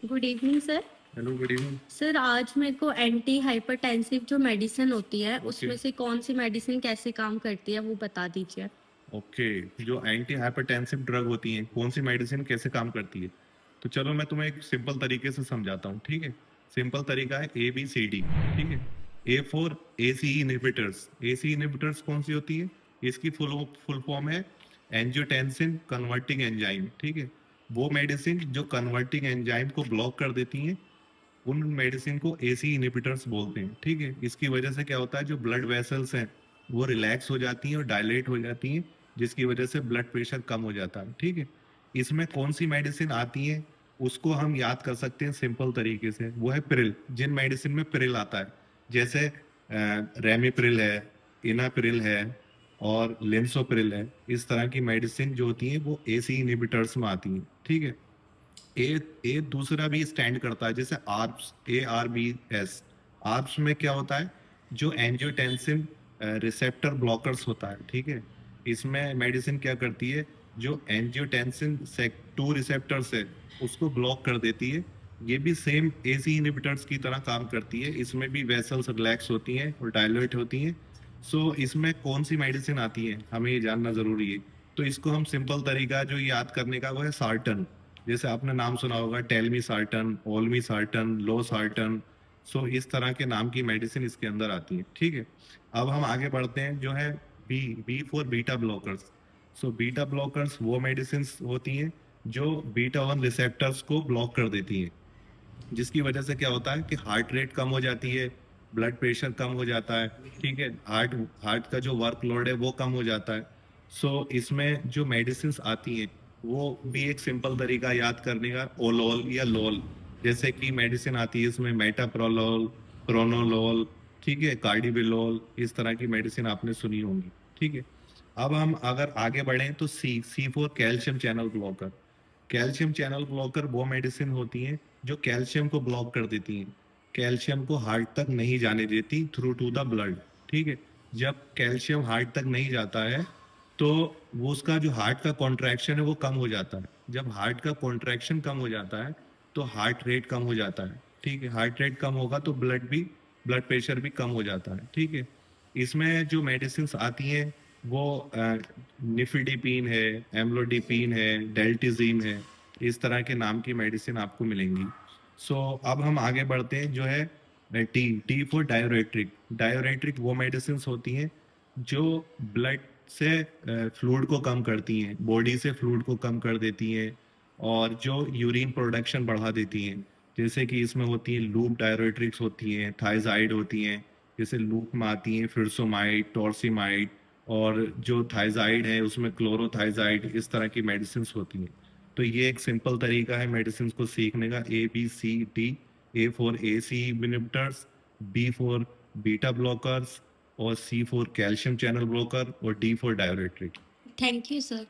Good evening sir. Hello, good evening. Sir आज मेरे को एंटी हाइपरटेंसिव जो मेडिसिन होती है ओके। उसमें से कौन सी मेडिसिन कैसे काम करती है वो बता दीजिए। ओके, जो एंटी हाइपरटेंसिव ड्रग होती हैं कौन सी मेडिसिन कैसे काम करती है, तो चलो मैं तुम्हें एक सिंपल तरीके से समझाता हूँ। ठीक है, सिंपल तरीका है ABCD। ठीक है, A for ACE inhibitors. ACE inhibitors कौन सी होती है? इसकी फुल फॉर्म है एंजियोटेंसिन कन्वर्टिंग एंजाइम। ठीक है, वो मेडिसिन जो कन्वर्टिंग एंजाइम को ब्लॉक कर देती हैं उन मेडिसिन को एसी इनहिबिटर्स बोलते हैं। ठीक है, इसकी वजह से क्या होता है, जो ब्लड वेसल्स हैं वो रिलैक्स हो जाती हैं और डायलेट हो जाती हैं, जिसकी वजह से ब्लड प्रेशर कम हो जाता है। ठीक है, इसमें कौन सी मेडिसिन आती है उसको हम याद कर सकते हैं सिंपल तरीके से, वो है प्रिल। जिन मेडिसिन में प्रिल आता है, जैसे रेमिप्रिल है, इनाप्रिल है और लिंसोप्रिल है, इस तरह की मेडिसिन जो होती हैं वो एसी इनहिबिटर्स में आती हैं। ठीक है, ए ए दूसरा भी स्टैंड करता है, जैसे आर्ब्स, ARBS। आर्ब्स में क्या होता है, जो एंजियोटेंसिन रिसेप्टर ब्लॉकर्स होता है। ठीक है, इसमें मेडिसिन क्या करती है, जो एंजियोटेंसिन सेक 2 रिसेप्टर्स है उसको ब्लॉक कर देती है। ये भी सेम एसी इनहिबिटर्स की तरह काम करती है, इसमें भी वेसल्स रिलैक्स होती हैं और डायलेट होती हैं। सो इसमें कौन सी मेडिसिन आती है हमें ये जानना जरूरी है। तो इसको हम सिंपल तरीका जो याद करने का वो है सार्टन। जैसे आपने नाम सुना होगा, टेलमी सार्टन, ओलमी सार्टन, लो सार्टन। सो इस तरह के नाम की मेडिसिन इसके अंदर आती है। ठीक है, अब हम आगे बढ़ते हैं, जो है B B for beta blockers. So beta blockers वो मेडिसिन होती हैं जो बीटा 1 रिसेप्टर्स को ब्लॉक कर देती हैं, जिसकी वजह से क्या होता है कि हार्ट रेट कम हो जाती है, ब्लड प्रेशर कम हो जाता है। ठीक है, हार्ट हार्ट का जो वर्कलोड है वो कम हो जाता है। सो इसमें जो मेडिसिन आती हैं वो भी एक सिंपल तरीका याद करने का, ओलोल या लोल। जैसे कि मेडिसिन आती है इसमें मेटाप्रोलोल, प्रोनोलोल, ठीक है, कार्डिबिलोल, इस तरह की मेडिसिन आपने सुनी होंगी। ठीक है, अब हम अगर आगे बढ़े तो C for calcium channel blocker. Calcium channel blocker वो मेडिसिन होती हैं जो कैल्शियम को ब्लॉक कर देती हैं, कैल्शियम को हार्ट तक नहीं जाने देती थ्रू टू द ब्लड। ठीक है, जब कैल्शियम हार्ट तक नहीं जाता है तो वो उसका जो हार्ट का कॉन्ट्रैक्शन है वो कम हो जाता है। जब हार्ट का कॉन्ट्रैक्शन कम हो जाता है तो हार्ट रेट कम हो जाता है। ठीक है, हार्ट रेट कम होगा तो ब्लड प्रेशर भी कम हो जाता है। ठीक है, इसमें जो मेडिसिन आती हैं वो निफिडिपिन है, एम्लोडिपिन है, डेल्टिजीन है, इस तरह के नाम की मेडिसिन आपको मिलेंगी। सो अब हम आगे बढ़ते हैं, जो है टी टी फॉर डायोरेट्रिक। डायोरेट्रिक वो मेडिसिन होती हैं जो ब्लड से फ्लूइड को कम करती हैं, बॉडी से फ्लूइड को कम कर देती हैं और जो यूरिन प्रोडक्शन बढ़ा देती हैं। जैसे कि इसमें होती हैं लूप डायोरेट्रिक्स होती हैं, थाइजाइड होती हैं, जैसे लूप में आती हैं फिरसोमाइड, टॉर्सिमाइड, और जो थाइजाइड है उसमें क्लोरोथाइजाइड, इस तरह की मेडिसिन होती हैं। तो ये एक सिंपल तरीका है मेडिसिन को सीखने का, ABCD। A for AC inhibitors, B for beta blockers और C for calcium channel blocker और D for diuretic. Thank you sir.